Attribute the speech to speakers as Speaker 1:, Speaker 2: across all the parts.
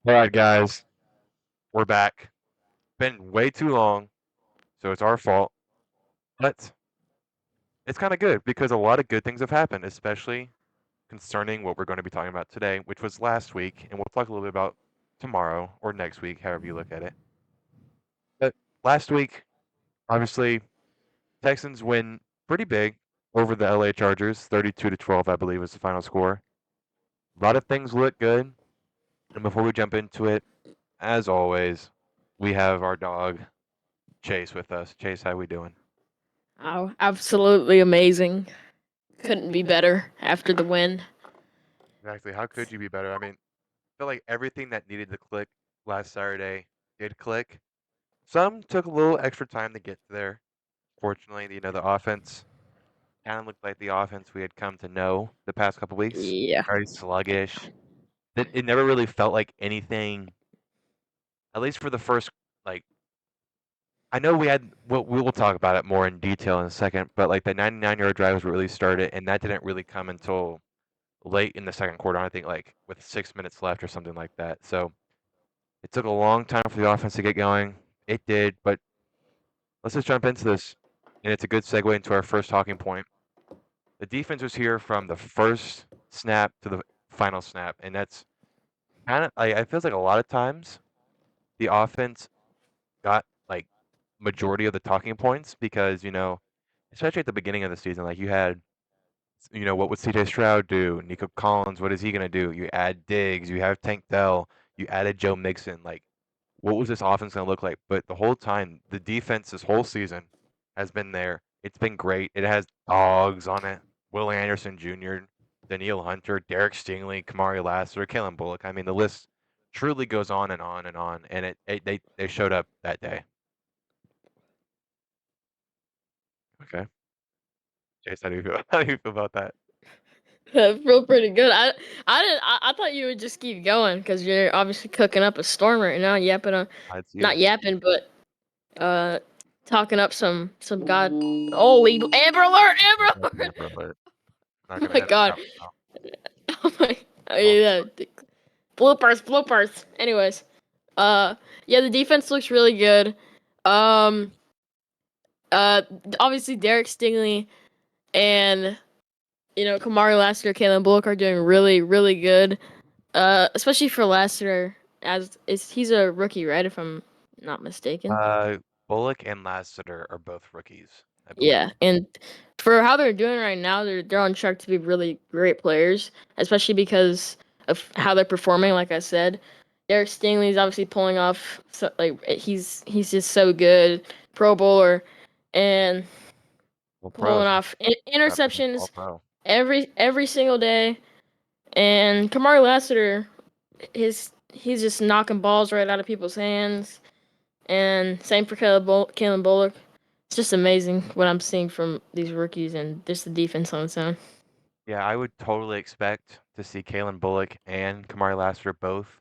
Speaker 1: All right, guys, we're back. Been way too long, so it's our fault. But it's kind of good because a lot of good things have happened, especially concerning what we're going to be talking about today, which was last week, and we'll talk a little bit about tomorrow or next week, however you look at it. But last week, obviously, Texans win pretty big over the LA Chargers, 32-12, I believe, was the final score. A lot of things look good, and before we jump into it, as always, we have our dog Chase with us. Chase, how we doing?
Speaker 2: Oh, absolutely amazing. Couldn't be better after the win.
Speaker 1: Exactly. How could you be better? I mean, I feel like everything that needed to click last Saturday did click. Some took a little extra time to get there. Fortunately, the offense kind of looked like the offense we had come to know the past couple weeks.
Speaker 2: Yeah.
Speaker 1: Very sluggish. It never really felt like anything, at least for the first, like, I know we will talk about it more in detail in a second, but like the 99-yard drive was what really started, and that didn't really come until late in the second quarter. I think like with 6 minutes left or something like that. So it took a long time for the offense to get going. It did, but let's just jump into this. And it's a good segue into our first talking point. The defense was here from the first snap to the final snap, and that's kind of like it feels like a lot of times the offense got like majority of the talking points because especially at the beginning of the season, like you had what would CJ Stroud do? Nico Collins, what is he gonna do? You add Diggs, you have Tank Dell, you added Joe Mixon. Like, what was this offense gonna look like? But the whole time, the defense this whole season has been there. It's been great. It has dogs on it. Will Anderson Jr., Daniil Hunter, Derek Stingley, Kamari Lassiter, Kalen Bullock. I mean, the list truly goes on and on and on. And they showed up that day. Okay, Chase, how do you feel? How do you feel about that?
Speaker 2: I feel pretty good. I thought you would just keep going because you're obviously cooking up a storm right now, yapping on,
Speaker 1: It's
Speaker 2: not
Speaker 1: you.
Speaker 2: yapping, but uh, talking up some god. Holy Amber Alert! Amber Alert!
Speaker 1: Amber alert. Not
Speaker 2: Oh
Speaker 1: gonna
Speaker 2: my
Speaker 1: hit it
Speaker 2: god!
Speaker 1: now. No.
Speaker 2: Oh my! Oh
Speaker 1: Oh,
Speaker 2: yeah, bloopers, bloopers. Anyways, uh, yeah, the defense looks really good. Um, uh, obviously Derek Stingley and Kamari Lassiter, Kalen Bullock are doing really, really good. Especially for Lassiter, as he's a rookie, right? If I'm not mistaken.
Speaker 1: Uh, Bullock and Lassiter are both rookies, I believe.
Speaker 2: Yeah, and for how they're doing right now, they're on track to be really great players, especially because of how they're performing. Like I said, Derek Stingley's obviously pulling off. So, like he's just so good, Pro Bowler, and
Speaker 1: All
Speaker 2: pulling
Speaker 1: pros.
Speaker 2: off
Speaker 1: All
Speaker 2: interceptions
Speaker 1: pro.
Speaker 2: every single day. And Kamari Lassiter, he's just knocking balls right out of people's hands. And same for Kalen Bullock. It's just amazing what I'm seeing from these rookies and just the defense on its own.
Speaker 1: Yeah, I would totally expect to see Kalen Bullock and Kamari Lassiter both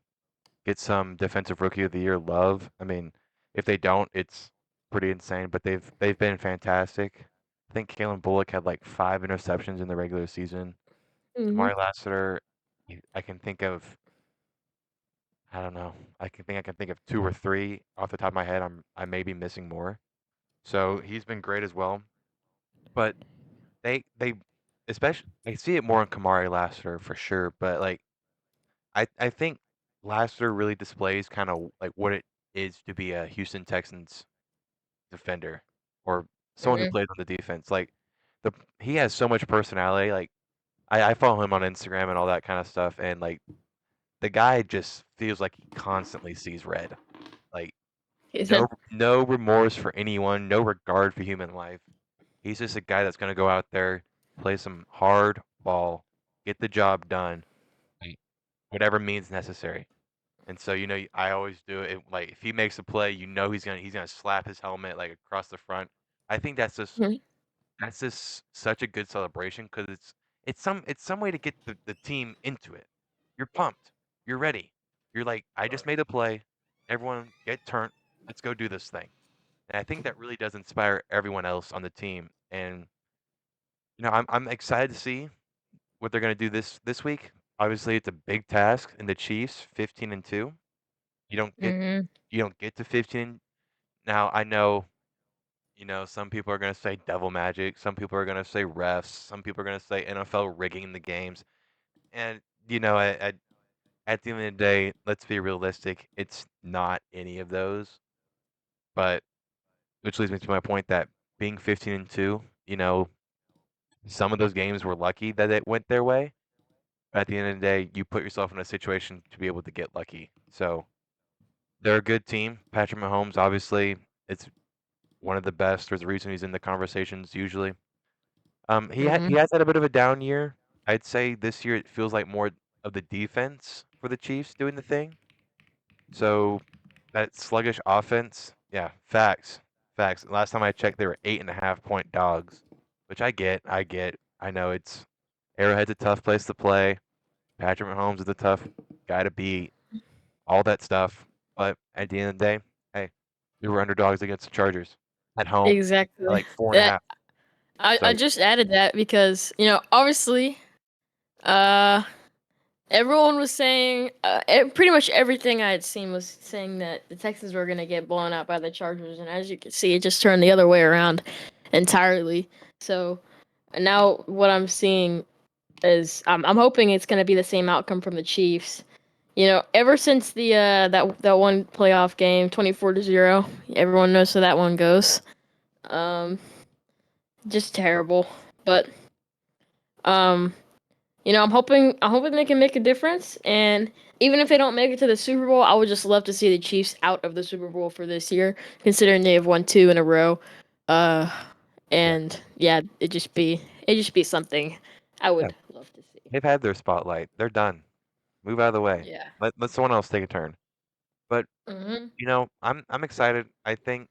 Speaker 1: get some Defensive Rookie of the Year love. I mean, if they don't, it's pretty insane. But they've been fantastic. I think Kalen Bullock had like 5 interceptions in the regular season.
Speaker 2: Hmm.
Speaker 1: Kamari Lassiter, I can think of, I don't know. I can think of two or three off the top of my head. I may be missing more. So he's been great as well. But they especially I see it more in Kamari Lassiter for sure, but like I think Lassiter really displays kind of like what it is to be a Houston Texans defender or someone who
Speaker 2: Hmm.
Speaker 1: plays on the defense. Like the he has so much personality. Like I follow him on Instagram and all that kind of stuff, and like the guy just feels like he constantly sees red. Like no remorse for anyone, no regard for human life. He's just a guy that's gonna go out there, play some hard ball, get the job done, like, whatever means necessary. And so, I always do it. Like if he makes a play, he's gonna slap his helmet like across the front. I think that's just such a good celebration because it's some way to get the team into it. You're pumped. You're ready. You're like, I just made a play. Everyone get turned. Let's go do this thing. And I think that really does inspire everyone else on the team. And I'm excited to see what they're gonna do this week. Obviously, it's a big task in the Chiefs, 15-2. You don't get
Speaker 2: Mhm.
Speaker 1: you don't get to 15. Now I know, some people are gonna say devil magic, some people are gonna say refs, some people are gonna say NFL rigging the games, and at the end of the day, let's be realistic. It's not any of those. But which leads me to my point that being 15-2, some of those games were lucky that it went their way. At the end of the day, you put yourself in a situation to be able to get lucky. So they're a good team. Patrick Mahomes, obviously, it's one of the best. There's a reason he's in the conversations usually. He
Speaker 2: Mhm.
Speaker 1: has had a bit of a down year. I'd say this year it feels like more of the defense for the Chiefs doing the thing. So that sluggish offense, yeah, facts, facts. Last time I checked, they were 8.5 point dogs, which I get. I know it's Arrowhead's a tough place to play. Patrick Mahomes is a tough guy to beat. All that stuff, but at the end of the day, hey, we were underdogs against the Chargers at home at
Speaker 2: Exactly.
Speaker 1: like four and a
Speaker 2: That
Speaker 1: half.
Speaker 2: I
Speaker 1: So
Speaker 2: just added that because obviously, uh, everyone was saying, pretty much everything I had seen was saying that the Texans were gonna get blown out by the Chargers, and as you can see, it just turned the other way around entirely. So now what I'm seeing is I'm hoping it's gonna be the same outcome from the Chiefs. Ever since the that one playoff game, 24-0, everyone knows how that one goes. Um, just
Speaker 1: true.
Speaker 2: terrible, but um. I'm hoping they can make a difference, and even if they don't make it to the Super Bowl, I would just love to see the Chiefs out of the Super Bowl for this year, considering they have won two in a row. Uh,
Speaker 1: Yeah,
Speaker 2: and yeah, it just be something I
Speaker 1: yeah.
Speaker 2: would love to see.
Speaker 1: They've had their spotlight. They're done. Move out of the way.
Speaker 2: Yeah.
Speaker 1: Let someone else take a turn. But
Speaker 2: Mhm.
Speaker 1: I'm excited. I think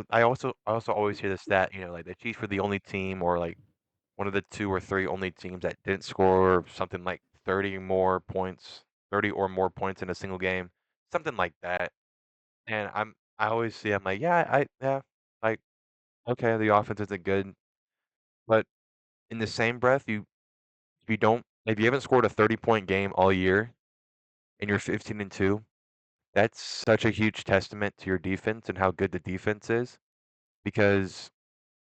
Speaker 1: I also always hear the stat. Like the Chiefs were the only team, or like one of the two or three only teams that didn't score something like 30 or more points in a single game, something like that. And I always see I'm like, yeah, like okay, the offense isn't good, but in the same breath, if you haven't scored a 30-point game all year and you're 15-2, that's such a huge testament to your defense and how good the defense is. Because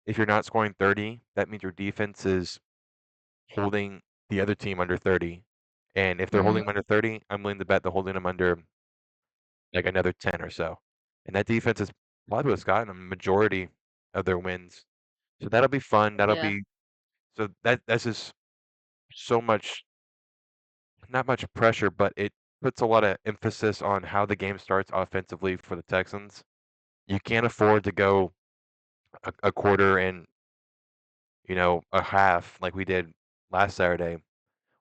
Speaker 1: if you're not scoring 30, that means your defense is holding the other team under 30. And if they're holding
Speaker 2: Mhm.
Speaker 1: them under 30, I'm willing to bet they're holding them under like another 10 or so. And that defense is probably what's gotten a majority of their wins. So that'll be fun. That'll
Speaker 2: Yeah.
Speaker 1: be so that's just so much, not much pressure, but it puts a lot of emphasis on how the game starts offensively for the Texans. You can't afford to go a quarter and a half like we did last Saturday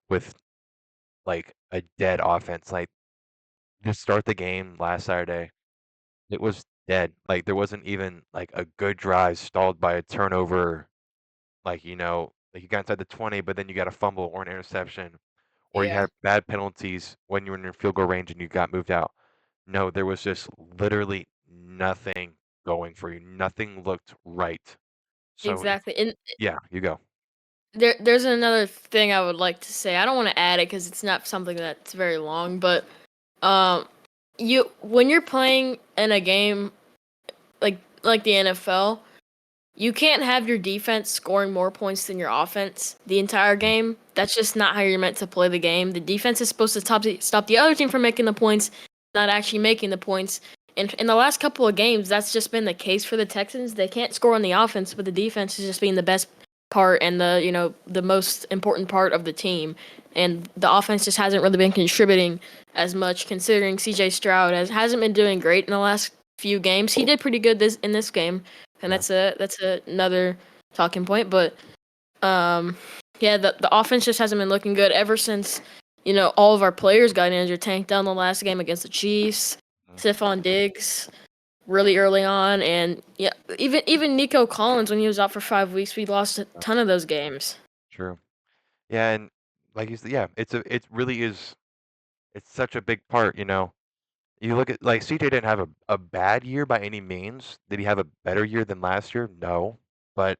Speaker 1: with like a dead offense. Like to start the game last Saturday, it was dead. Like there wasn't even like a good drive stalled by a turnover. Like you got inside the 20, but then you got a fumble or an interception, or you
Speaker 2: Yeah.
Speaker 1: had bad penalties when you were in your field goal range and you got moved out. No, there was just literally nothing going for you. Nothing looked right. So
Speaker 2: Exactly. And
Speaker 1: yeah, you go.
Speaker 2: there's another thing I would like to say. I don't want to add it because it's not something that's very long, but um, when you're playing in a game like the NFL, you can't have your defense scoring more points than your offense the entire
Speaker 1: Mm,
Speaker 2: game. That's just not how you're meant to play the game. The defense is supposed to stop the other team from making the points, not actually making the points. And in the last couple of games, that's just been the case for the Texans. They can't score on the offense, but the defense is just being the best part and the most important part of the team. And the offense just hasn't really been contributing as much, considering C.J. Stroud hasn't been doing great in the last few games. He did pretty good this game, and
Speaker 1: yeah,
Speaker 2: that's another talking point. But um, yeah, the offense just hasn't been looking good ever since all of our players got injured. Tank down the last game against the Chiefs,
Speaker 1: mm,
Speaker 2: Stephon Diggs really early on, and yeah, even Nico Collins when he was out for 5 weeks, we lost a
Speaker 1: yeah,
Speaker 2: ton of those games.
Speaker 1: true. Yeah, and like you said, yeah, it really is. It's such a big part. You look at like CJ didn't have a bad year by any means. Did he have a better year than last year? No, but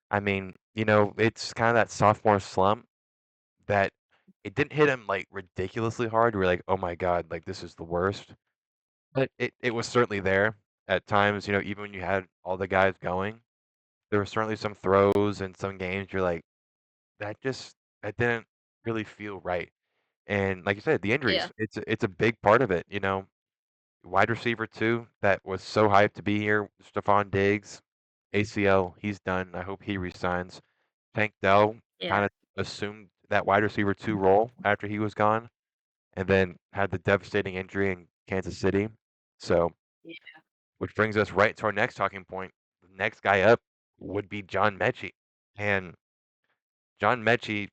Speaker 1: I mean, it's kind of that sophomore slump that it didn't hit him like ridiculously hard. We're like, oh my god, like this is the worst. But it was certainly there at times, even when you had all the guys going, there were certainly some throws and some games you're like, that didn't really feel right. And like you said, the
Speaker 2: Yeah.
Speaker 1: injuries, it's a big part of it. Wide receiver too, that was so hyped to be here, Stephon Diggs, ACL, he's done. I hope he resigns. Tank Dell
Speaker 2: Yeah.
Speaker 1: kind of assumed that wide receiver two role after he was gone, and then had the devastating injury in Kansas City. So,
Speaker 2: Yeah.
Speaker 1: which brings us right to our next talking point. The next guy up would be John Mechie. And John Mechie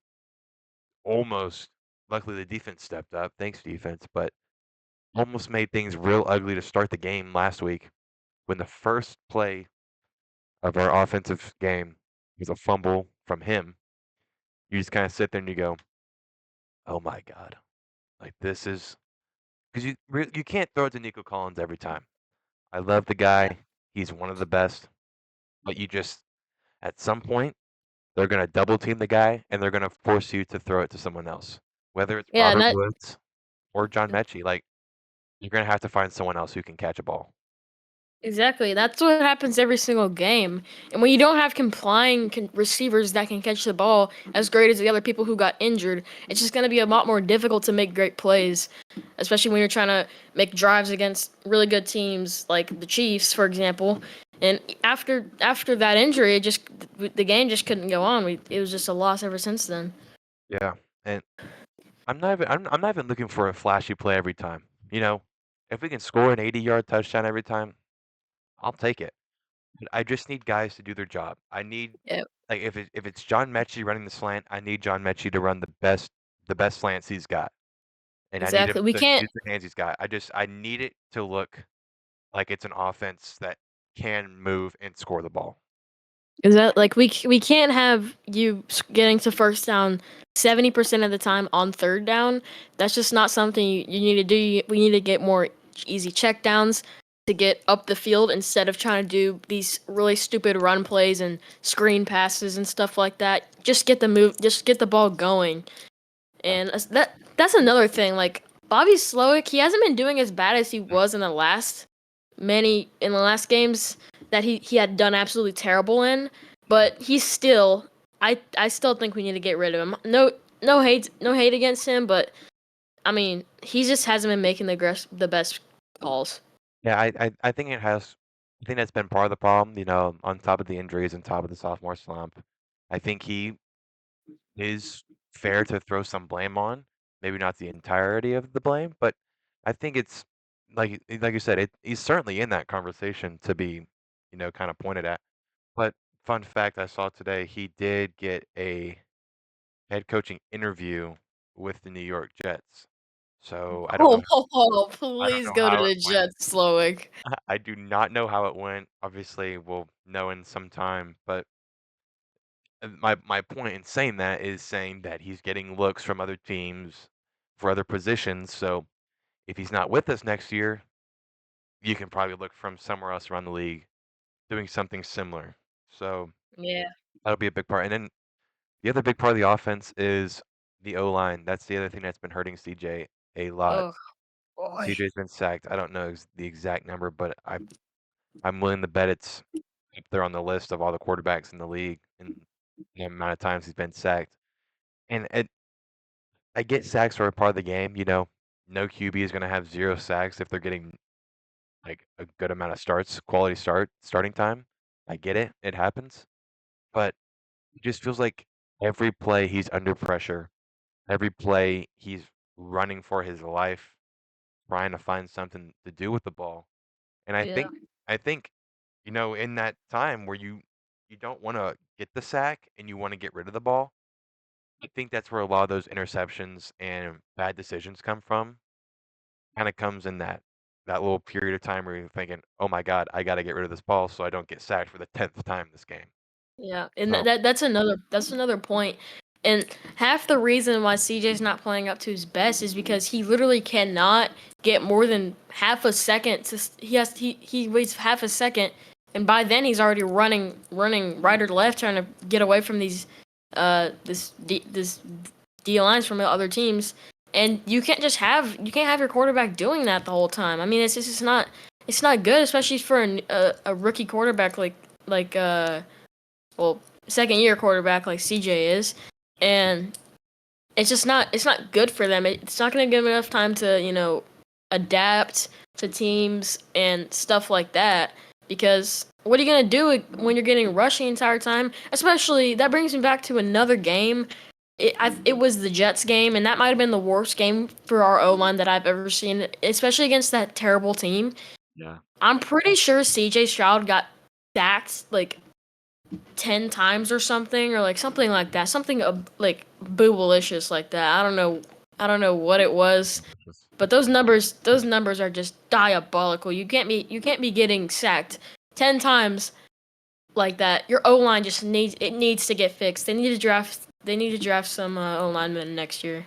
Speaker 1: almost, luckily the defense stepped up, thanks defense, but almost made things real ugly to start the game last week when the first play of our offensive game was a fumble from him. You just kind of sit there and you go, "Oh my god!" Like this is because you can't throw it to Nico Collins every time. I love the
Speaker 2: Yeah.
Speaker 1: guy; he's one of the best. But you just at some point they're gonna double team the guy and they're gonna force you to throw it to someone else, whether it's
Speaker 2: Yeah, and
Speaker 1: Robert
Speaker 2: that
Speaker 1: Woods or John Mechie. Like you're gonna have to find someone else who can catch a ball.
Speaker 2: exactly. That's what happens every single game. And when you don't have complying receivers that can catch the ball as great as the other people who got injured, it's just going to be a lot more difficult to make great plays, especially when you're trying to make drives against really good teams like the Chiefs, for example. And after that injury, the game just couldn't go on. It was just a loss ever since then.
Speaker 1: Yeah, and I'm not even looking for a flashy play every time. You know, if we can score an 80-yard touchdown every time, I'll take it. But I just need guys to do their job. I need
Speaker 2: Yeah,
Speaker 1: like if it's John Mechie running the slant, I need John Mechie to run the best slants he's got, and I need him
Speaker 2: exactly. We
Speaker 1: to
Speaker 2: can't.
Speaker 1: use the hands he's got. I need it to look like it's an offense that can move and score the ball.
Speaker 2: Is that like we can't have you getting to first down 70% of the time on third down. That's just not something you need to do. We need to get more easy check downs to get up the field instead of trying to do these really stupid run plays and screen passes and stuff like that. Just get the ball going.
Speaker 1: Yeah.
Speaker 2: And that's another thing. Like Bobby Slowick, he hasn't been doing as bad as he
Speaker 1: Mm.
Speaker 2: was in the last games that he had done absolutely terrible in.
Speaker 1: Yeah.
Speaker 2: But he's still I still think we need to get rid of him. No hate against him, but I mean he just hasn't been making the best calls.
Speaker 1: Yeah, I think it has. I think that's been part of the problem. On top of the injuries, and top of the sophomore slump, I think he is fair to throw some blame on. Maybe not the entirety of the blame, but I think it's like you said, he's certainly in that conversation to be, kind of pointed at. But fun fact I saw today, he did get a head coaching interview with the New York Jets. So I don't
Speaker 2: Please
Speaker 1: know
Speaker 2: go to
Speaker 1: how it
Speaker 2: the
Speaker 1: went.
Speaker 2: Jets, Slowick.
Speaker 1: I do not know how it went. Obviously, we'll know in some time, but my point in saying that is saying that he's getting looks from other teams for other positions. So if he's not with us next year, you can probably look from somewhere else around the league doing something similar. So
Speaker 2: Yeah.
Speaker 1: that'll be a big part. And then the other big part of the offense is the O line. That's the other thing that's been hurting CJ a lot.
Speaker 2: Oh boy.
Speaker 1: CJ's been sacked. I don't know the exact number, but I'm willing to bet it's up there on the list of all the quarterbacks in the league and the amount of times he's been sacked. And I get sacks are a part of the game. No QB is going to have 0 sacks if they're getting like a good amount of quality starting time. I get it. It happens. But it just feels like every play he's under pressure, every play he's running for his life, trying to find something to do with the ball. And
Speaker 2: Yeah.
Speaker 1: I think, in that time where you don't want to get the sack and you want to get rid of the ball, I think that's where a lot of those interceptions and bad decisions come from. Kinda comes in that little period of time where you're thinking, "Oh my god, I gotta get rid of this ball so I don't get sacked for the 10th time this game."
Speaker 2: Yeah, and
Speaker 1: So
Speaker 2: that's another point. And half the reason why CJ's not playing up to his best is because he literally cannot get more than half a second he waits half a second, and by then he's already running right or left trying to get away from this D lines from the other teams. and you can't have your quarterback doing that the whole time. I mean, it's not good, especially for a rookie quarterback like well, second year quarterback like CJ is, and it's not good for them. It's not going to give them enough time to adapt to teams and stuff like that. Because what are you going to do when you're getting rushed the entire time? Especially that brings me back to another game. It was the Jets game, and that might have been the worst game for our O line that I've ever seen, especially against that terrible team.
Speaker 1: Yeah.
Speaker 2: I'm pretty sure CJ Stroud got sacked like 10 times or something, or like something like that, something like boobulicious like that. I don't know what it was, but those numbers are just diabolical. You can't be getting sacked 10 times like that. Your O-line just needs to get fixed. They need to draft some O-linemen next year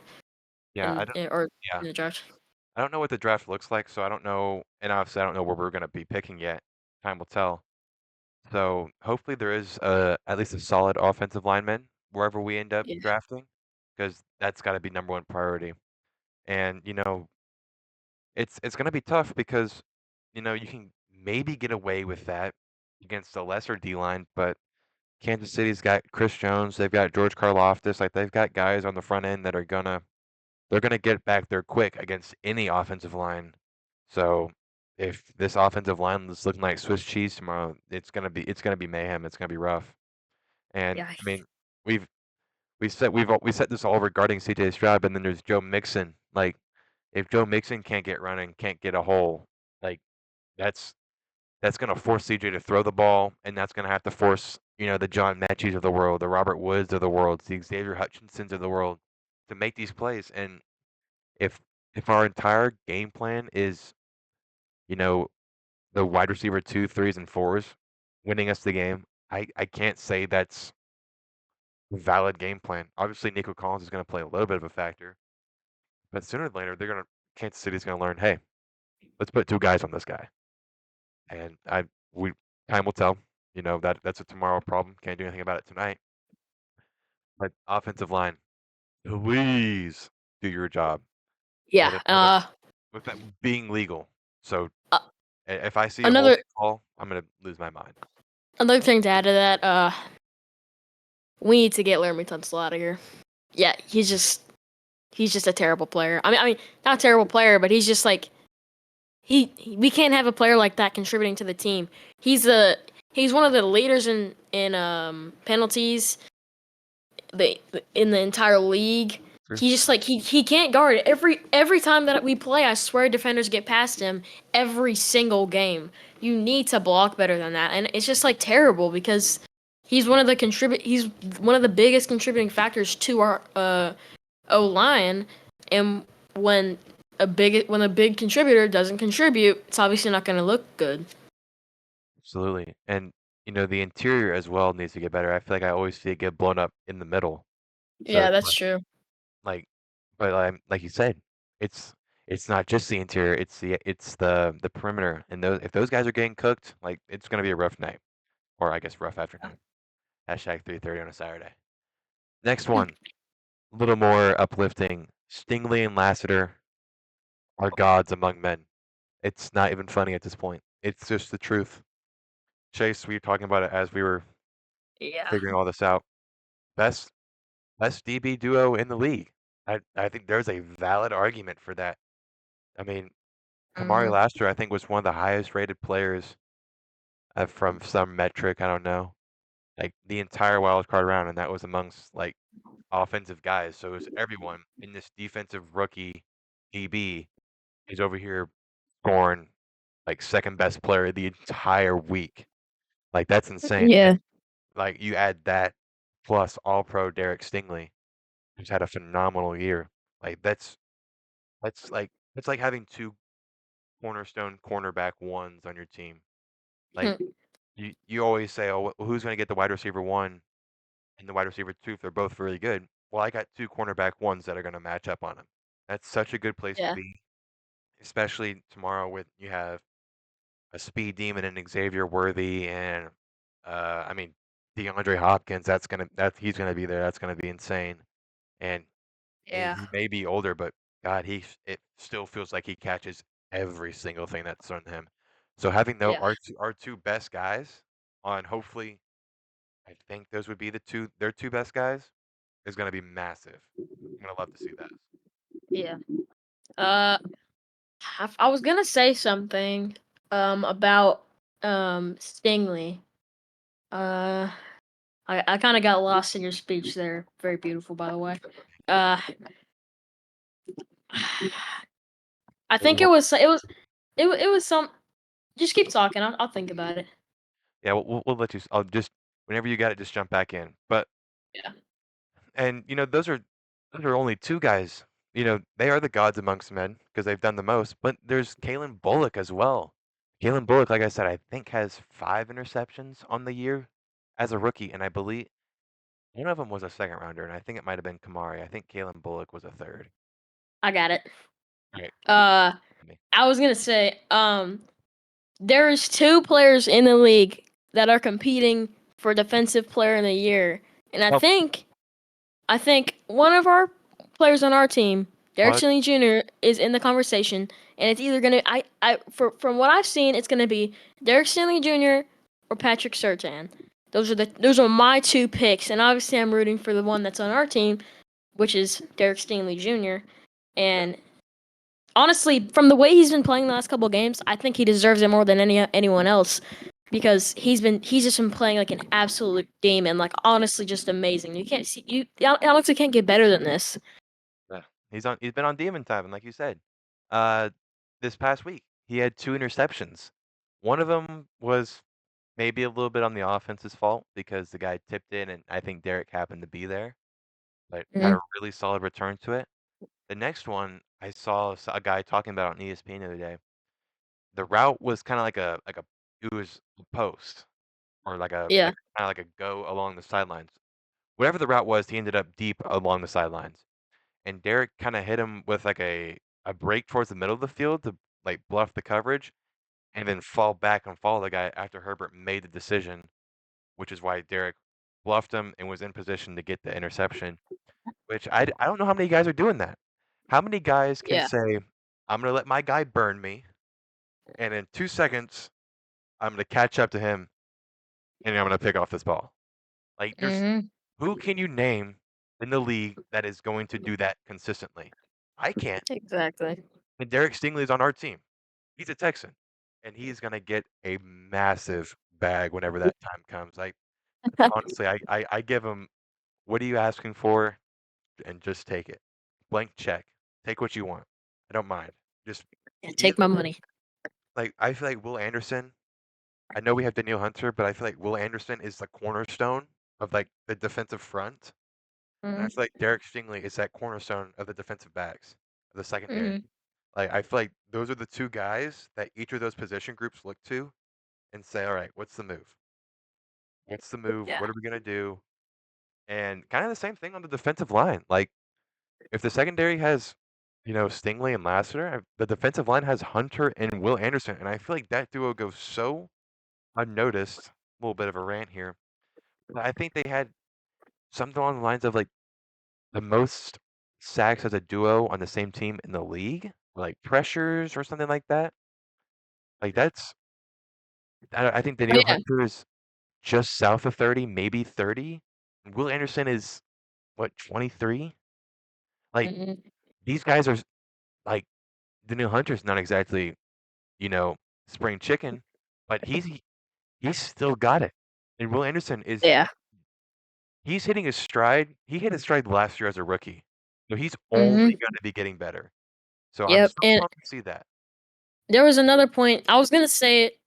Speaker 1: Yeah, I don't
Speaker 2: or
Speaker 1: yeah.
Speaker 2: in the draft.
Speaker 1: I don't know what the draft looks like, so I don't know, and obviously I don't know where we're gonna be picking yet. Time will tell. So hopefully there is at least a solid offensive lineman wherever we end up
Speaker 2: Yeah.
Speaker 1: drafting, because that's got to be number one priority. And it's gonna be tough because you can maybe get away with that against a lesser D line, but Kansas City's got Chris Jones, they've got George Karlaftis, like they've got guys on the front end that are they're gonna get back there quick against any offensive line. So if this offensive line is looking like Swiss cheese tomorrow, it's gonna be mayhem. It's gonna be rough. And
Speaker 2: Yeah.
Speaker 1: I mean, we've we set this all regarding CJ Stroud, but then there's Joe Mixon. Like if Joe Mixon can't get running, can't get a hole, like that's that's gonna force CJ to throw the ball, and that's gonna have to force the John Mechie's of the world, the Robert Woods of the world, the Xavier Hutchinsons of the world to make these plays. And if if our entire game plan is, you know, the wide receiver two, threes, and fours winning us the game, I can't say that's a valid game plan. Obviously, Nico Collins is going to play a little bit of a factor, but sooner or later, Kansas City's going to learn, hey, let's put two guys on this guy, and we time will tell. That's a tomorrow problem. Can't do anything about it tonight. But offensive line, please do your job,
Speaker 2: Yeah.
Speaker 1: and with that being legal. So
Speaker 2: Uh,
Speaker 1: if I see a
Speaker 2: another
Speaker 1: holding call, I'm gonna lose my mind.
Speaker 2: another thing to add to that, we need to get Laramie Tunsil out of here. Yeah, he's just a terrible player. I mean, not a terrible player, but he's just like we can't have a player like that contributing to the team. He's a he's one of the leaders in penalties the in the entire league.
Speaker 1: Sure.
Speaker 2: He just like he can't guard every time that we play. I swear defenders get past him every single game. You need to block better than that, and it's just like terrible because he's one of the biggest contributing factors to our O line, and when when a big contributor doesn't contribute, it's obviously not going to look good.
Speaker 1: Absolutely. And the interior as well needs to get better. I feel like I always see it get blown up in the middle. So
Speaker 2: Yeah,
Speaker 1: it's
Speaker 2: that's
Speaker 1: like
Speaker 2: true.
Speaker 1: like but like you said, it's it's not just the interior, it's the perimeter. And if those guys are getting cooked, like it's gonna be a rough night. Or I guess rough afternoon. Hashtag 3:30 on a Saturday. Next one, a little more uplifting. Stingley and Lassiter are gods among men. It's not even funny at this point. It's just the truth. Chase, we were talking about it as we were
Speaker 2: Yeah.
Speaker 1: figuring all this out. Best best DB duo in the league. I think there's a valid argument for that. I mean, Kamari
Speaker 2: Hmm.
Speaker 1: Lassiter, I think, was one of the highest rated players from some metric. I don't know. Like the entire wild card round, and that was amongst like offensive guys. So it was everyone in this defensive rookie DB is over here scoring like second best player the entire week. Like that's insane. And
Speaker 2: Yeah.
Speaker 1: like you add that plus all pro Derek Stingley, who's had a phenomenal year. Like that's like having two cornerstone cornerback ones on your team. Like you always say, oh, who's going to get the wide receiver one and the wide receiver two if they're both really good? Well, I got two cornerback ones that are going to match up on them. That's such a good place to
Speaker 2: Yeah.
Speaker 1: be, especially tomorrow with you have a speed demon and Xavier Worthy and I mean DeAndre Hopkins. He's gonna be there. That's gonna be insane. And
Speaker 2: Yeah.
Speaker 1: he may be older, but God, it still feels like he catches every single thing that's thrown to him. So having no
Speaker 2: Yeah,
Speaker 1: our two best guys on, hopefully, I think those would be their two best guys, is gonna be massive. I'm gonna love to see that.
Speaker 2: yeah. Uh, I was gonna say something about Stingley. Uh, I kind of got lost in your speech there. Very beautiful, by the way. Uh, I think
Speaker 1: Well,
Speaker 2: it was some. Just keep talking. I'll think about it.
Speaker 1: yeah, we'll let you. I'll just whenever you got it, just jump back in. But
Speaker 2: Yeah.
Speaker 1: and those are only two guys. They are the gods amongst men because they've done the most. But there's Kalen Bullock as well. Kalen Bullock, like I said, I think has 5 interceptions on the year as a rookie, and I believe one of them was a second rounder, and I think it might have been Kamari. I think Kalen Bullock was a third.
Speaker 2: I got it.
Speaker 1: Right.
Speaker 2: Uh, I was gonna say, there's two players in the league that are competing for defensive player in the year, and
Speaker 1: Oh,
Speaker 2: I think one of our players on our team, Derek
Speaker 1: pause.
Speaker 2: Stingley Jr., is in the conversation, and it's either gonna from what I've seen, it's gonna be Derek Stingley Jr. or Patrick Surtain. Those are my two picks, and obviously I'm rooting for the one that's on our team, which is Derek Stingley Jr.
Speaker 1: Yeah.
Speaker 2: And honestly, from the way he's been playing the last couple of games, I think he deserves it more than anyone else because he's just been playing like an absolute demon, like honestly just amazing. You can't see you honestly can't get better than this.
Speaker 1: Yeah. He's been on demon time, and like you said, uh, this past week he had 2 interceptions. One of them was maybe a little bit on the offense's fault because the guy tipped in, and I think Derek happened to be there, but had
Speaker 2: Mm,
Speaker 1: a really solid return to it. The next one, I saw a guy talking about on ESPN the other day. The route was kind of like a it was a post or
Speaker 2: yeah.
Speaker 1: like kind of like a go along the sidelines. Whatever the route was, he ended up deep along the sidelines, and Derek kind of hit him with like a break towards the middle of the field to like bluff the coverage, and then fall back and follow the guy after Herbert made the decision, which is why Derek bluffed him and was in position to get the interception. Which I don't know how many guys are doing that. How many guys can
Speaker 2: Yeah.
Speaker 1: say, "I'm gonna let my guy burn me, and in 2 seconds, I'm gonna catch up to him, and I'm gonna pick off this ball." Like,
Speaker 2: Mhm.
Speaker 1: who can you name in the league that is going to do that consistently? I can't.
Speaker 2: Exactly.
Speaker 1: And Derek Stingley is on our team. He's a Texan, and he's gonna get a massive bag whenever that time comes. Honestly, I give him, "What are you asking for?" and just take it. Blank check. Take what you want. I don't mind. Just
Speaker 2: Yeah,
Speaker 1: he's
Speaker 2: take my money.
Speaker 1: like I feel like Will Anderson. I know we have Daniil Hunter, but I feel like Will Anderson is the cornerstone of like the defensive front, and I
Speaker 2: Mhm.
Speaker 1: feel like Derek Stingley is that cornerstone of the defensive backs of the secondary.
Speaker 2: Mhm.
Speaker 1: Like I feel like those are the two guys that each of those position groups look to and say, "All right, what's the move? What's the move?
Speaker 2: Yeah.
Speaker 1: What are we gonna do?" And kind of the same thing on the defensive line. Like if the secondary has, Stingley and Lassiter, the defensive line has Hunter and Will Anderson, and I feel like that duo goes so unnoticed. A little bit of a rant here, but I think they had something along the lines of like the most sacks as a duo on the same team in the league, like pressures or something like that. Like I think
Speaker 2: Oh
Speaker 1: Daniil
Speaker 2: yeah.
Speaker 1: Hunter is just south of 30, maybe 30. And Will Anderson is what, 23? Like
Speaker 2: Mhm.
Speaker 1: these guys are like Daniil Hunter's not exactly, you know, spring chicken, but he's still got it. And Will Anderson
Speaker 2: Yeah.
Speaker 1: he's hitting his stride. He hit his stride last year as a rookie. So he's only
Speaker 2: Mhm.
Speaker 1: gonna be getting better. So I'm
Speaker 2: Yep.
Speaker 1: so
Speaker 2: And
Speaker 1: pumped to see that.
Speaker 2: there was another point. I was gonna say it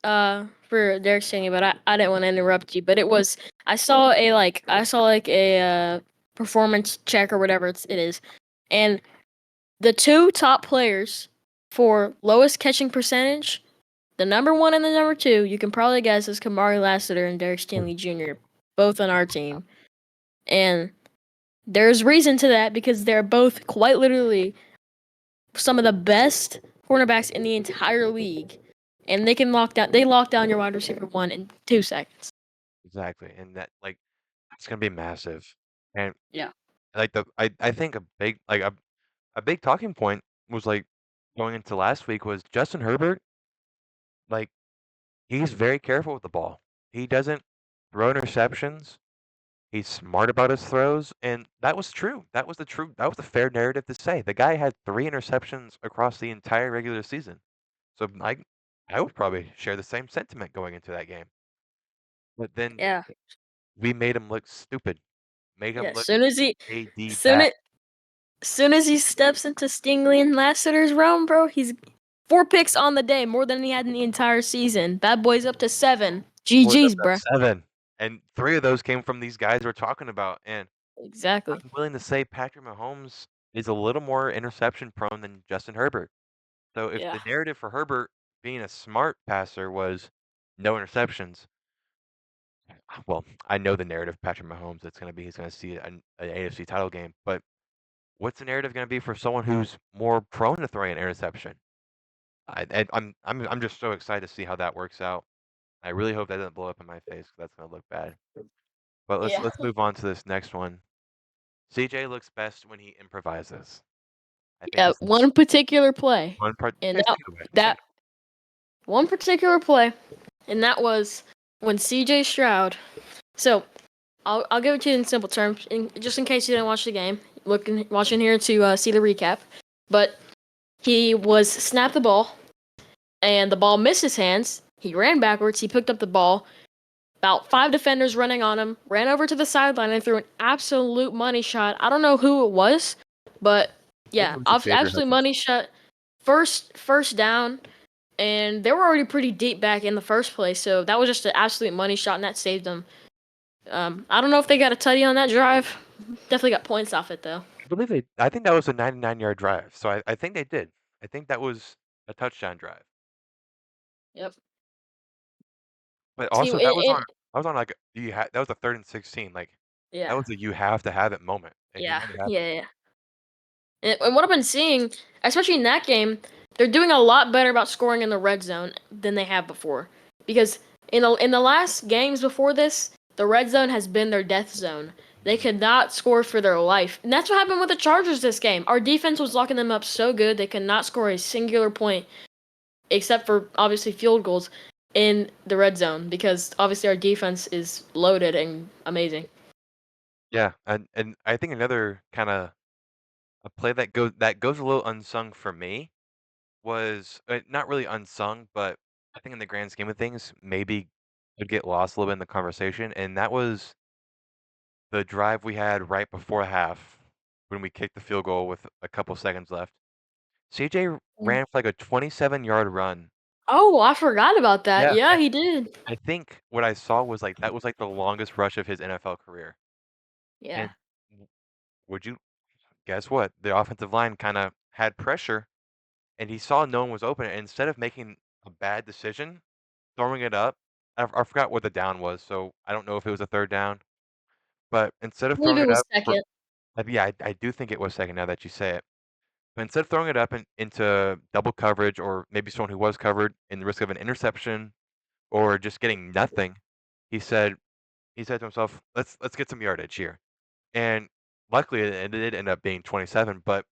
Speaker 2: for Derek Stingley, but I didn't want to interrupt you. But it was I saw like a performance check or whatever it is, and the two top players for lowest catching percentage, the number one and the number two, you can probably guess is Kamari Lassiter and Derek Stingley Jr. both on our team, and there's reason to that because they're both quite literally some of the best cornerbacks in the entire league, and they lock down your wide receiver one in 2 seconds.
Speaker 1: Exactly. And that like it's gonna be massive. And
Speaker 2: Yeah.
Speaker 1: like I think a big like a big talking point was like going into last week was Justin Herbert. Like he's very careful with the ball. He doesn't throw interceptions. He's smart about his throws, and that was true. That was the fair narrative to say. The guy had 3 interceptions across the entire regular season. So I would probably share the same sentiment going into that game. But then
Speaker 2: Yeah.
Speaker 1: we made him look stupid. Made
Speaker 2: Yeah.
Speaker 1: him look AD
Speaker 2: Soon
Speaker 1: bad.
Speaker 2: as soon as he steps into Stingley and Lassiter's realm, bro, he's 4 picks on the day, more than he had in the entire season. Bad boy's up to 7.
Speaker 1: Was up
Speaker 2: GG's,
Speaker 1: to
Speaker 2: bro.
Speaker 1: 7, and 3 of those came from these guys we're talking about, and
Speaker 2: Exactly.
Speaker 1: I'm willing to say Patrick Mahomes is a little more interception prone than Justin Herbert. So if
Speaker 2: Yeah.
Speaker 1: the narrative for Herbert being a smart passer was no interceptions, well, I know the narrative Patrick Mahomes it's going to be he's going to see an AFC title game, but what's the narrative going to be for someone who's more prone to throwing an interception? I'm just so excited to see how that works out. I really hope that doesn't blow up in my face 'cause that's going to look bad. But
Speaker 2: Yeah.
Speaker 1: let's move on to this next one. CJ looks best when he improvises. I think
Speaker 2: Yeah.
Speaker 1: this is
Speaker 2: One particular play.
Speaker 1: one part.
Speaker 2: And
Speaker 1: Just
Speaker 2: that
Speaker 1: take it away. Take
Speaker 2: that one particular play, and that was when CJ Stroud. So I'll give it to you in simple terms, just in case you didn't watch the game. Watching here to see the recap, but he was snapped the ball, and the ball missed his hands. He ran backwards. He picked up the ball. About 5 defenders running on him. Ran over to the sideline and threw an absolute money shot. I don't know who it was, but
Speaker 1: I think
Speaker 2: yeah,
Speaker 1: it was Xavier
Speaker 2: absolute
Speaker 1: Hutchinson.
Speaker 2: money shot. First down, and they were already pretty deep back in the first place, so that was just an absolute money shot, and that saved them. I don't know if they got a tutty on that drive. Definitely got points off it though.
Speaker 1: I think that was a 99-yard drive. So I think they did. I think that was a touchdown drive.
Speaker 2: Yep.
Speaker 1: But
Speaker 2: See,
Speaker 1: also that was on like that was a 3rd and 16. Like that
Speaker 2: yeah,
Speaker 1: was a you have to have it moment, and you
Speaker 2: yeah,
Speaker 1: made it happen.
Speaker 2: yeah, yeah. And what I've been seeing, especially in that game, they're doing a lot better about scoring in the red zone than they have before. Because in the last games before this, the red zone has been their death zone. They
Speaker 1: Mhm.
Speaker 2: could not score for their life. And that's what happened with the Chargers this game. Our defense was locking them up so good they could not score a singular point, except for obviously field goals in the red zone because obviously our defense is loaded and amazing.
Speaker 1: Yeah, and I think another kind of a play that goes a little unsung for me was not really unsung, but I think in the grand scheme of things, maybe could get lost a little bit in the conversation, and that was the drive we had right before half when we kicked the field goal with a couple seconds left. CJ
Speaker 2: Mm.
Speaker 1: ran for like a 27-yard run.
Speaker 2: Oh, I forgot about that.
Speaker 1: Yeah,
Speaker 2: Yeah, he did.
Speaker 1: I think what I saw was like that was like the longest rush of his NFL career.
Speaker 2: Yeah.
Speaker 1: And w- would you guess what? The offensive line kind of had pressure, and he saw no one was open. And instead of making a bad decision, throwing it up, I forgot what the down was, so I don't know if it was a 3rd down. But instead
Speaker 2: I
Speaker 1: of
Speaker 2: believe
Speaker 1: throwing
Speaker 2: it
Speaker 1: it
Speaker 2: was
Speaker 1: up for,
Speaker 2: second.
Speaker 1: yeah, I do think it was second now that you say it. But instead of throwing it up into double coverage or maybe someone who was covered in the risk of an interception or just getting nothing, he said he said to himself, let's get some yardage here. And luckily it did end up being 27, but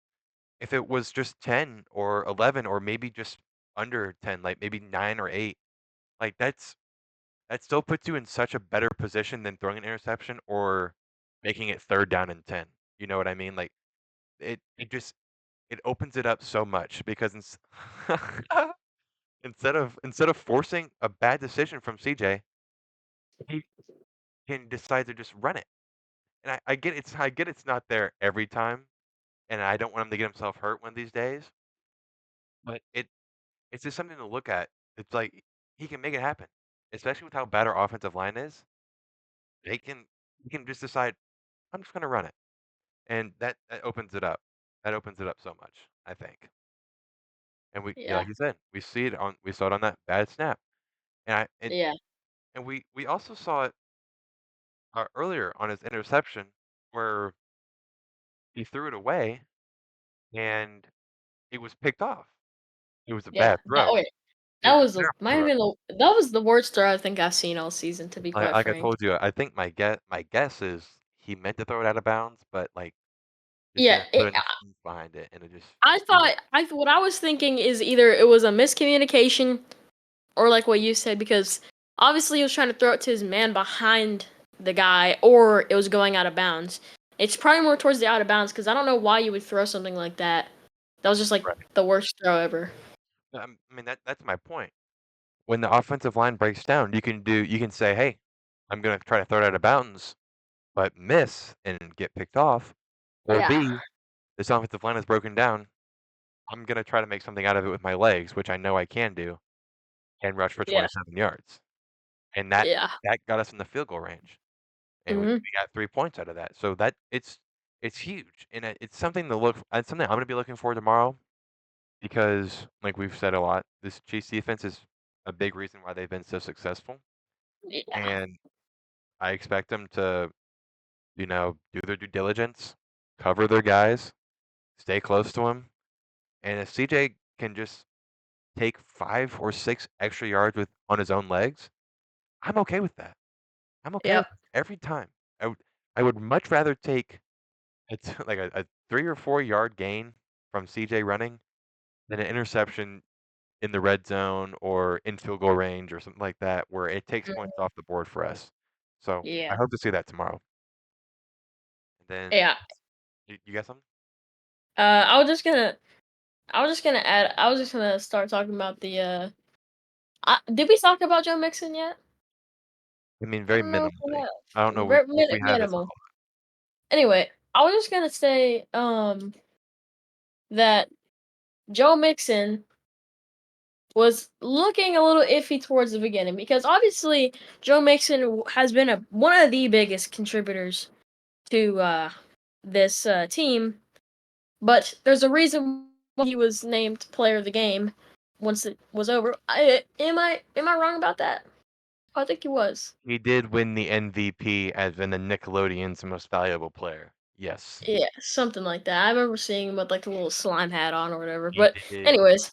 Speaker 1: if it was just 10 or 11 or maybe just under 10, like maybe 9 or 8, like that still puts you in such a better position than throwing an interception or making it 3rd down and 10. You know what I mean? Like it just it opens it up so much because instead of forcing a bad decision from CJ, he can decide to just run it. And I get it's not there every time, and I don't want him to get himself hurt one of these days, but it's just something to look at. It's like he can make it happen, especially with how bad our offensive line is. They can he can just decide I'm just gonna run it, and that opens it up. That opens it up so much, I think. And yeah,
Speaker 2: Yeah.
Speaker 1: like you said, we saw it on that bad snap, and I
Speaker 2: Yeah.
Speaker 1: and we also saw it earlier on his interception where he threw it away and it was picked off. It was a
Speaker 2: Yeah.
Speaker 1: bad throw. It
Speaker 2: That
Speaker 1: was a
Speaker 2: was
Speaker 1: terrible
Speaker 2: might have
Speaker 1: throw.
Speaker 2: been that was the worst throw I think I've seen all season, to be quite
Speaker 1: Like I
Speaker 2: frank.
Speaker 1: told you, I think my guess is he meant to throw it out of bounds, but like just
Speaker 2: Yeah,
Speaker 1: didn't put enough oomph behind it, and it just
Speaker 2: I
Speaker 1: blew it.
Speaker 2: thought what I was thinking is either it was a miscommunication or like what you said, because obviously he was trying to throw it to his man behind the guy, or it was going out of bounds. It's probably more towards the out of bounds because I don't know why you would throw something like that. That was just like
Speaker 1: Right.
Speaker 2: the worst throw ever.
Speaker 1: I mean, that's my point. When the offensive line breaks down, you can say, "Hey, I'm gonna try to throw it out of bounds, but miss and get picked off." Or
Speaker 2: Yeah,
Speaker 1: B, this offensive line is broken down. I'm gonna try to make something out of it with my legs, which I know I can do, and rush for
Speaker 2: yeah,
Speaker 1: 27 yards. And that
Speaker 2: yeah.
Speaker 1: that got us in the field goal range, and
Speaker 2: Hmm.
Speaker 1: we got 3 points out of that. So that it's huge, and it's something to look it's something I'm gonna be looking for tomorrow because, like we've said a lot, this Chiefs defense is a big reason why they've been so successful,
Speaker 2: Yeah,
Speaker 1: and I expect them to, do their due diligence, cover their guys, stay close to them, and if CJ can just take 5 or 6 extra yards with on his own legs, I'm okay with that. I'm okay with
Speaker 2: yep.
Speaker 1: it every time. I would much rather take like a 3 or 4 yard gain from CJ running than an interception in the red zone or in field goal range or something like that where it takes points
Speaker 2: Mhm.
Speaker 1: off the board for us. So I
Speaker 2: Yeah,
Speaker 1: hope to see that tomorrow. And then
Speaker 2: yeah.
Speaker 1: you got something?
Speaker 2: I was just gonna, I was just gonna start talking about the. Did we talk about Joe Mixon yet?
Speaker 1: I mean,
Speaker 2: I
Speaker 1: very
Speaker 2: don't know if we
Speaker 1: minimally. I don't
Speaker 2: have.
Speaker 1: know if we have as a
Speaker 2: Minimal. Anyway, I was just gonna say, that Joe Mixon was looking a little iffy towards the beginning because obviously Joe Mixon has been one of the biggest contributors to this team, but there's a reason why he was named player of the game once it was over. Am I wrong about that? I think he was.
Speaker 1: He did win the MVP as in the Nickelodeon's most valuable player. Yes,
Speaker 2: Yeah, something like that. I remember seeing him with like the little slime hat on or whatever.
Speaker 1: he
Speaker 2: But
Speaker 1: did.
Speaker 2: anyways,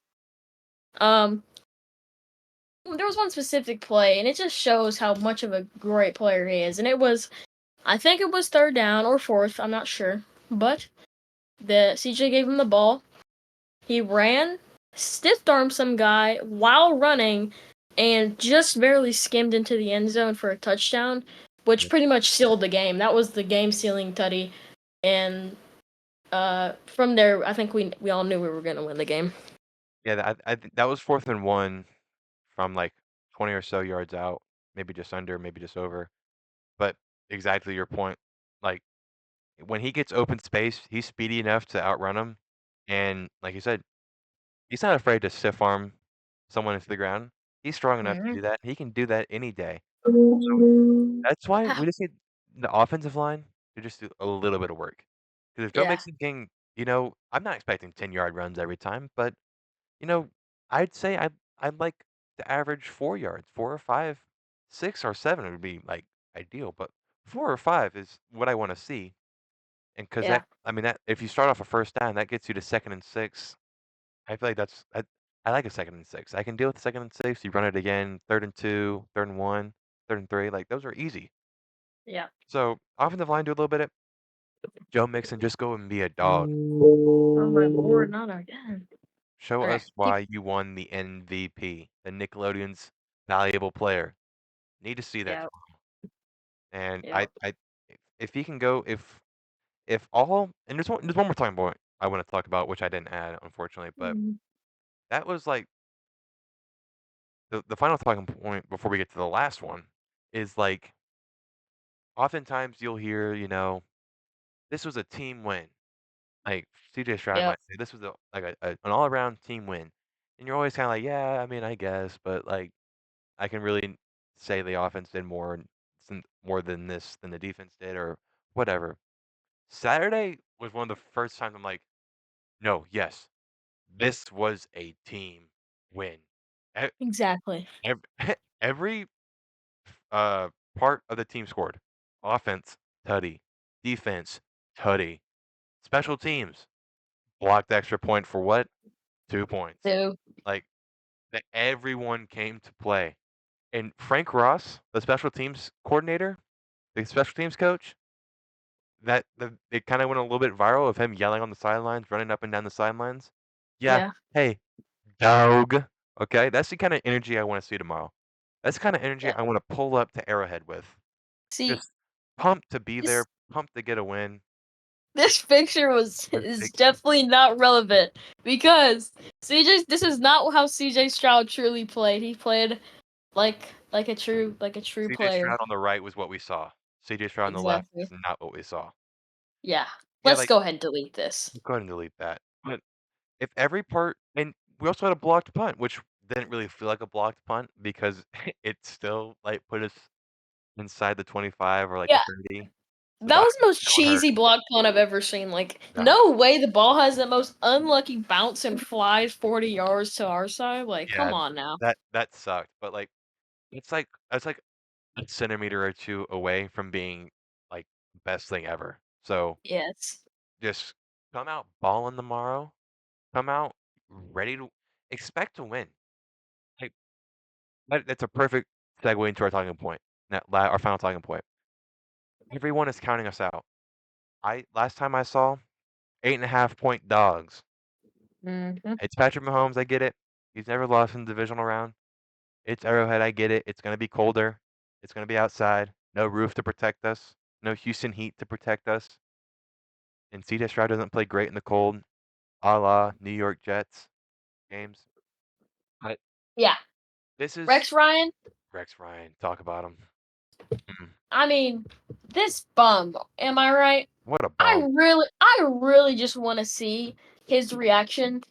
Speaker 2: um, there was one specific play, and it just shows how much of a great player he is. And it was, I think it was third down or fourth. I'm not sure, but the CJ gave him the ball. He ran, stiff armed some guy while running, and just barely skimmed into the end zone for a touchdown, which
Speaker 1: Yeah,
Speaker 2: pretty much sealed the game. That was the game sealing tutty, and from there, I think we all knew we were gonna win the game.
Speaker 1: yeah. I think that was 4th and 1 from like 20 or so yards out, maybe just under, maybe just over. But exactly your point. Like when he gets open space, he's speedy enough to outrun him, and like you said, he's not afraid to stiff arm someone into the ground. He's strong enough to
Speaker 2: Mhm.
Speaker 1: do that. He can do that any day. So that's why we just need the offensive line to just do a little bit of work. Because if Joe
Speaker 2: Yeah,
Speaker 1: Mixon can, I'm not expecting 10-yard runs every time, but you know, I'd say I'd like to average 4 yards, 4 or 5, 6 or 7 would be like ideal, but 4 or 5 is what I want to see. And because
Speaker 2: yeah,
Speaker 1: I mean, that if you start off a first down, that gets you to 2nd and 6. I feel like I like a 2nd and 6. I can deal with 2nd and 6. You run it again, 3rd and 2, 3rd and 1, 3rd and 3. Like those are easy.
Speaker 2: yeah.
Speaker 1: So offensive line do a little bit of Joe Mixon, just go and be a dog.
Speaker 2: Oh my lord, not again.
Speaker 1: Show
Speaker 2: Okay,
Speaker 1: us
Speaker 2: keep.
Speaker 1: why you won the MVP, the Nickelodeon's valuable player. Need to see that
Speaker 2: Yeah,
Speaker 1: tomorrow. And
Speaker 2: yeah.
Speaker 1: if he can go, if all, and there's one more talking point I want to talk about, which I didn't add, unfortunately, but
Speaker 2: Mhm.
Speaker 1: that was like the final talking point before we get to the last one is like, oftentimes you'll hear, this was a team win. Like CJ Stroud
Speaker 2: Yep.
Speaker 1: might say, this was an all around team win. And you're always kind of like, yeah, I mean, I guess, but like, I can really say the offense did more than this than the defense did or whatever. Saturday was one of the first times I'm like, no, yes, this was a team win. E-
Speaker 2: Exactly.
Speaker 1: Every, every uh, part of the team scored. Offense, tutty. Defense, tutty. Special teams, blocked extra point for what? 2 points.
Speaker 2: So
Speaker 1: Like that everyone came to play. And Frank Ross, the special teams coordinator, the special teams coach, it kind of went a little bit viral of him yelling on the sidelines, running up and down the sidelines. Yeah,
Speaker 2: Yeah.
Speaker 1: hey, dog. Okay, that's the kind of energy I want to see tomorrow. That's the kind of energy
Speaker 2: Yeah.
Speaker 1: I want to pull up to Arrowhead with.
Speaker 2: See,
Speaker 1: Just pumped to be there,
Speaker 2: this
Speaker 1: pumped to get a win.
Speaker 2: this picture was
Speaker 1: This
Speaker 2: is
Speaker 1: picture.
Speaker 2: definitely not relevant because CJ. This is not how CJ Stroud truly played. He played like a true
Speaker 1: CJ
Speaker 2: player.
Speaker 1: Stroud on the right was what we saw. CJ Stroud on the left is
Speaker 2: Exactly.
Speaker 1: not what we saw.
Speaker 2: Yeah.
Speaker 1: Yeah,
Speaker 2: Let's
Speaker 1: like
Speaker 2: go ahead and delete this.
Speaker 1: go ahead and delete that. But if every part, and we also had a blocked punt, which didn't really feel like a blocked punt because it still like put us inside the 25 or like the
Speaker 2: Yeah.
Speaker 1: 30. So
Speaker 2: That
Speaker 1: that
Speaker 2: was the most
Speaker 1: still hurt.
Speaker 2: cheesy block punt I've ever seen. Like,
Speaker 1: Yeah.
Speaker 2: no way the ball has the most unlucky bounce and flies 40 yards to our side. Like, come
Speaker 1: Yeah,
Speaker 2: on now.
Speaker 1: that sucked. But like it's like a centimeter or two away from being like best thing ever. So
Speaker 2: Yes.
Speaker 1: just come out balling tomorrow. Come out ready to expect to win. Like that's a perfect segue into our talking point. Our final talking point. Everyone is counting us out. I last time I saw 8.5 point dogs.
Speaker 2: Mm-hmm.
Speaker 1: It's Patrick Mahomes. I get it. He's never lost in the divisional round. It's Arrowhead. I get it. It's gonna be colder. It's gonna be outside. No roof to protect us. No Houston heat to protect us. And CJ Stroud doesn't play great in the cold, a la New York Jets games. But
Speaker 2: Yeah.
Speaker 1: this is
Speaker 2: Rex Ryan,
Speaker 1: Rex Ryan. Talk about him. Mm,
Speaker 2: I mean, this bum, am I right?
Speaker 1: what a
Speaker 2: I
Speaker 1: bum.
Speaker 2: really I really just want to see his reaction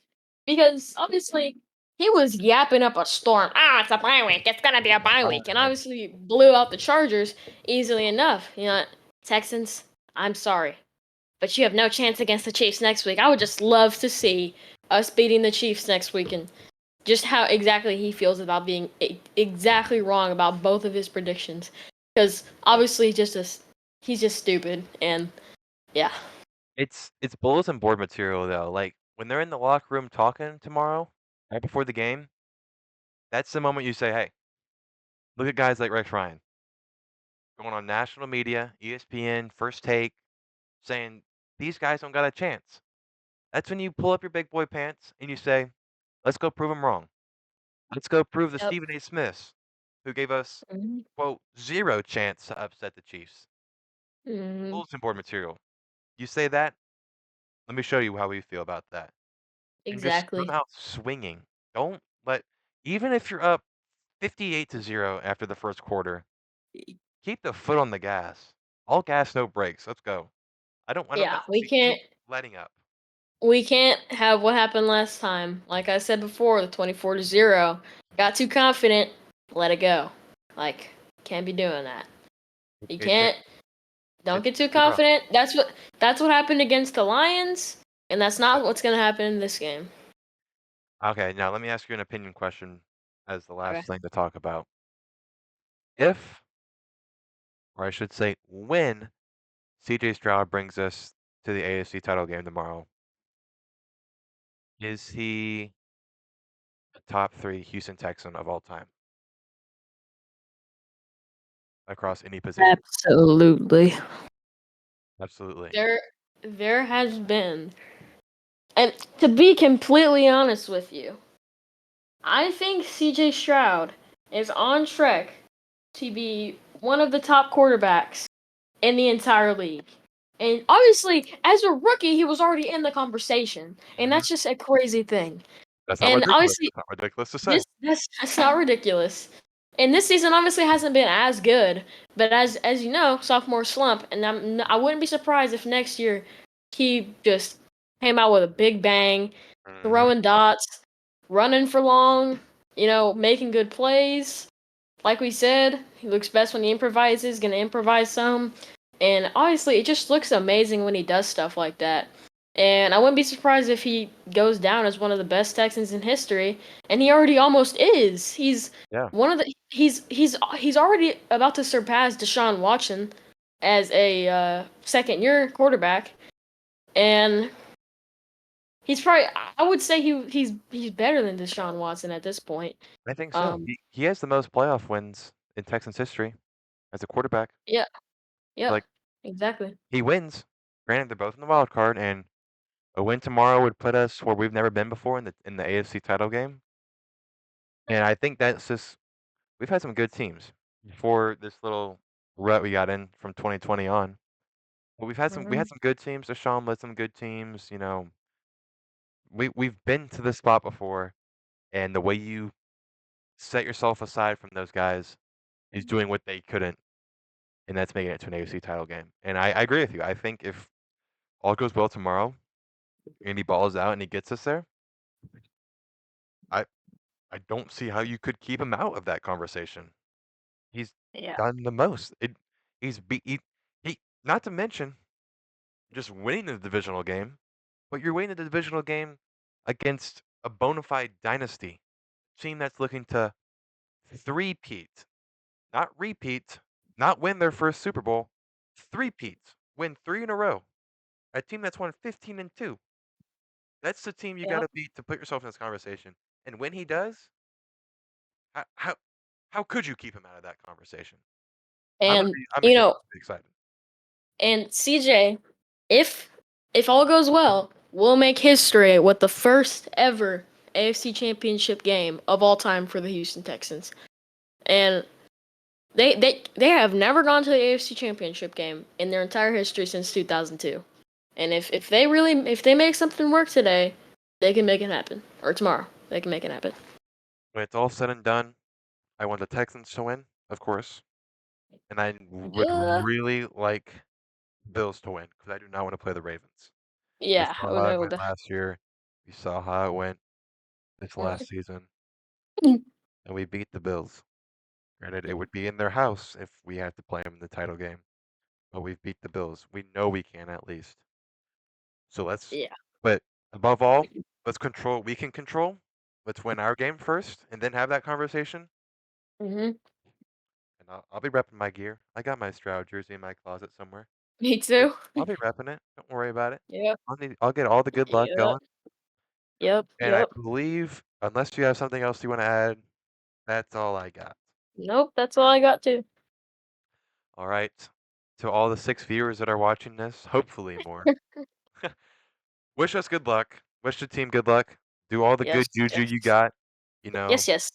Speaker 2: because obviously he was yapping up a storm. Ah, it's a bye week. It's gonna be a bye week, and
Speaker 1: God.
Speaker 2: obviously blew out the Chargers easily enough. You know, Texans. I'm sorry, but you have no chance against the Chiefs next week. I would just love to see us beating the Chiefs next week and just how exactly he feels about being exactly wrong about both of his predictions. Because obviously, he's just stupid, and yeah.
Speaker 1: It's bulletin board material though. Like when they're in the locker room talking tomorrow, right before the game, that's the moment you say, "Hey, look at guys like Rex Ryan going on national media, ESPN, First Take, saying these guys don't got a chance." That's when you pull up your big boy pants and you say, "Let's go prove them wrong. Let's go prove the
Speaker 2: Yep.
Speaker 1: Stephen A. Smiths who gave us
Speaker 2: Mhm.
Speaker 1: quote zero chance to upset the Chiefs."
Speaker 2: Mhm.
Speaker 1: Bulletin board material. You say that, let me show you how we feel about that. And just come
Speaker 2: Exactly.
Speaker 1: out swinging. Don't let even if you're up 58-0 after the first quarter, keep the foot on the gas. All gas, no brakes. Let's go. I don't
Speaker 2: Yeah,
Speaker 1: wanna
Speaker 2: we
Speaker 1: see you
Speaker 2: can't
Speaker 1: letting up.
Speaker 2: we can't have what happened last time. Like I said before, the 24-0. Got too confident, let it go. Like, can't be doing that. You
Speaker 1: It it
Speaker 2: can't don't
Speaker 1: it's
Speaker 2: get too
Speaker 1: too rough.
Speaker 2: confident. That's what happened against the Lions, and that's
Speaker 1: Yeah.
Speaker 2: not what's gonna happen in this game.
Speaker 1: Okay, now let me ask you an opinion question as the
Speaker 2: Okay.
Speaker 1: last thing to talk about. If, or I should say when, CJ Stroud brings us to the AFC title game tomorrow, is he a top 3 Houston Texan of all time across any position?
Speaker 2: Absolutely.
Speaker 1: Absolutely.
Speaker 2: There has been, and to be completely honest with you, I think CJ Stroud is on track to be one of the top quarterbacks in the entire league. And obviously, as a rookie, he was already in the conversation. And
Speaker 1: Mhm.
Speaker 2: that's just a crazy thing.
Speaker 1: That's not
Speaker 2: And
Speaker 1: ridiculous.
Speaker 2: obviously,
Speaker 1: It's not ridiculous to say.
Speaker 2: that's not ridiculous. And this season obviously hasn't been as good, but as you know, sophomore slump, and I wouldn't be surprised if next year he just came out with a big bang,
Speaker 1: Mhm.
Speaker 2: throwing dots, running for long, making good plays. Like we said, he looks best when he improvises, gonna improvise some. And obviously, it just looks amazing when he does stuff like that. And I wouldn't be surprised if he goes down as one of the best Texans in history. And he already almost is. He's
Speaker 1: Yeah.
Speaker 2: one of the he's already about to surpass Deshaun Watson as a second year quarterback. And he's probably I would say he's better than Deshaun Watson at this point.
Speaker 1: I think so.
Speaker 2: Um,
Speaker 1: He has the most playoff wins in Texans history as a quarterback.
Speaker 2: yeah,
Speaker 1: So,
Speaker 2: yeah.
Speaker 1: like
Speaker 2: Exactly.
Speaker 1: He wins. Granted, they're both in the wild card, and a win tomorrow would put us where we've never been before in the AFC title game. And I think that's just we've had some good teams before this little rut we got in from 2020 on. But we
Speaker 2: Hmm.
Speaker 1: had some good teams. Deshaun led some good teams. We've been to this spot before, and the way you set yourself aside from those guys is doing what they couldn't, and that's making it to an AFC title game. And I agree with you. I think if all goes well tomorrow and he balls out and he gets us there, I I don't see how you could keep him out of that conversation. He's
Speaker 2: Yeah.
Speaker 1: done the most. He's beat he not to mention just winning the divisional game, but you're winning the divisional game against a bona fide dynasty team that's looking to three-peat, not repeat, not win their first Super Bowl, three-peat, win 3 in a row. A team that's won 15-2. That's the team you
Speaker 2: Yep.
Speaker 1: gotta beat to put yourself in this conversation. And when he does, how how, how could you keep him out of that conversation?
Speaker 2: And
Speaker 1: I'm
Speaker 2: you
Speaker 1: gonna
Speaker 2: know,
Speaker 1: be excited.
Speaker 2: and CJ, if if all goes well, we'll make history with the first ever AFC Championship game of all time for the Houston Texans. And they have never gone to the AFC Championship game in their entire history since 2002. And if they make something work today, they can make it happen. Or tomorrow, they can make it happen.
Speaker 1: When it's all said and done, I want the Texans to win, of course, and I would
Speaker 2: Yeah.
Speaker 1: really like Bills to win because I do not want to play the Ravens. We
Speaker 2: Yeah.
Speaker 1: saw
Speaker 2: Oh
Speaker 1: how it
Speaker 2: no.
Speaker 1: went last year. We saw how it went this last season, and we beat the Bills. Granted, it would be in their house if we had to play them in the title game, but we beat the Bills. We know we can at least. So
Speaker 2: Yeah.
Speaker 1: but above all, let's control what we can control. Let's win our game first, and then have that conversation.
Speaker 2: Mhm.
Speaker 1: And I'll be repping my gear. I got my Stroud jersey in my closet somewhere.
Speaker 2: Me
Speaker 1: But
Speaker 2: too.
Speaker 1: I'll be repping it. Don't worry about it.
Speaker 2: Yep.
Speaker 1: I'll get all the good luck
Speaker 2: Yep.
Speaker 1: going.
Speaker 2: Yep.
Speaker 1: And I
Speaker 2: Yep.
Speaker 1: believe, unless you have something else you want to add, that's all I got.
Speaker 2: Nope. That's all I got too.
Speaker 1: All right. To all the 6 viewers that are watching this, hopefully more. Wish us good luck. Wish the team good luck. Do all the
Speaker 2: Yes.
Speaker 1: good juju you
Speaker 2: Yes.
Speaker 1: got.
Speaker 2: Yes. Yes.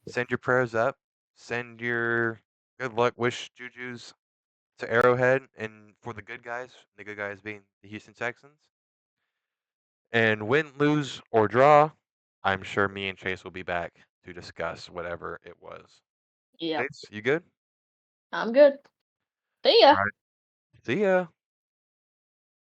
Speaker 1: Send your prayers up. Send your good luck wish jujus to Arrowhead and for the good guys being the Houston Texans. And win, lose, or draw, I'm sure me and Chase will be back to discuss whatever it was.
Speaker 2: Yep.
Speaker 1: Chase, you good?
Speaker 2: I'm good. See ya.
Speaker 1: All right. See ya.